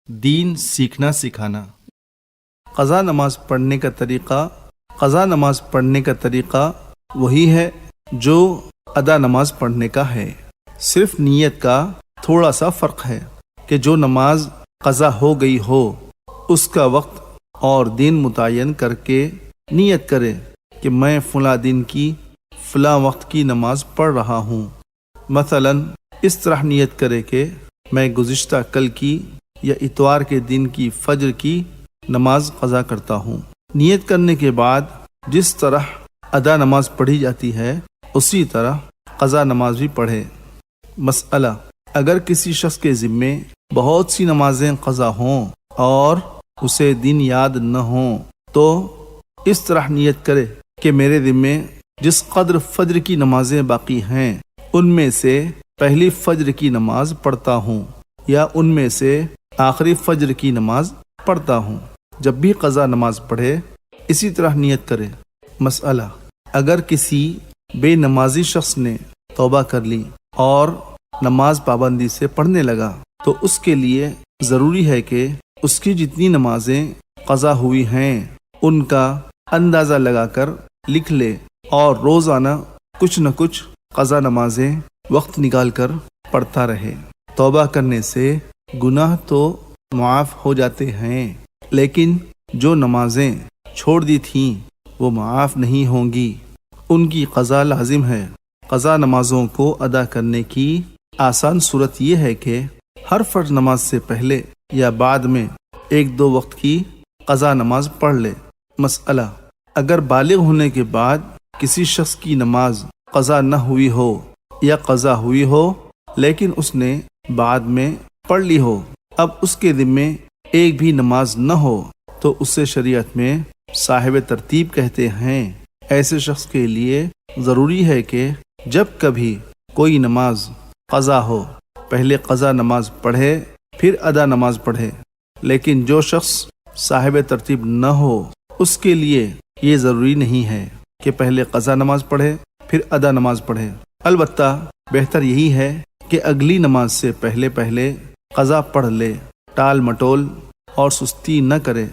دین سیکھنا سکھانا۔ قضا نماز پڑھنے کا طریقہ وہی ہے جو ادا نماز پڑھنے کا ہے، صرف نیت کا تھوڑا سا فرق ہے کہ جو نماز قضا ہو گئی ہو اس کا وقت اور دن متعین کر کے نیت کرے کہ میں فلاں دن کی فلاں وقت کی نماز پڑھ رہا ہوں۔ مثلا اس طرح نیت کرے کہ میں گزشتہ کل کی یا اتوار کے دن کی فجر کی نماز قضا کرتا ہوں۔ نیت کرنے کے بعد جس طرح ادا نماز پڑھی جاتی ہے اسی طرح قضا نماز بھی پڑھے۔ مسئلہ: اگر کسی شخص کے ذمے بہت سی نمازیں قضا ہوں اور اسے دن یاد نہ ہوں تو اس طرح نیت کرے کہ میرے ذمے جس قدر فجر کی نمازیں باقی ہیں ان میں سے پہلی فجر کی نماز پڑھتا ہوں یا ان میں سے آخری فجر کی نماز پڑھتا ہوں۔ جب بھی قضا نماز پڑھے اسی طرح نیت کرے۔ مسئلہ: اگر کسی بے نمازی شخص نے توبہ کر لی اور نماز پابندی سے پڑھنے لگا تو اس کے لیے ضروری ہے کہ اس کی جتنی نمازیں قضا ہوئی ہیں ان کا اندازہ لگا کر لکھ لے اور روزانہ کچھ نہ کچھ قضا نمازیں وقت نکال کر پڑھتا رہے۔ توبہ کرنے سے گناہ تو معاف ہو جاتے ہیں لیکن جو نمازیں چھوڑ دی تھیں وہ معاف نہیں ہوں گی، ان کی قضا لازم ہے۔ قضا نمازوں کو ادا کرنے کی آسان صورت یہ ہے کہ ہر فرض نماز سے پہلے یا بعد میں 1-2 وقت کی قضا نماز پڑھ لے۔ مسئلہ: اگر بالغ ہونے کے بعد کسی شخص کی نماز قضا نہ ہوئی ہو یا قضا ہوئی ہو لیکن اس نے بعد میں پڑھ لی ہو، اب اس کے ذمے ایک بھی نماز نہ ہو تو اسے شریعت میں صاحب ترتیب کہتے ہیں۔ ایسے شخص کے لیے ضروری ہے کہ جب کبھی کوئی نماز قضا ہو پہلے قضا نماز پڑھے پھر ادا نماز پڑھے، لیکن جو شخص صاحب ترتیب نہ ہو اس کے لیے یہ ضروری نہیں ہے کہ پہلے قضا نماز پڑھے پھر ادا نماز پڑھے۔ البتہ بہتر یہی ہے کہ اگلی نماز سے پہلے قضا پڑھ لے، ٹال مٹول اور سستی نہ کرے۔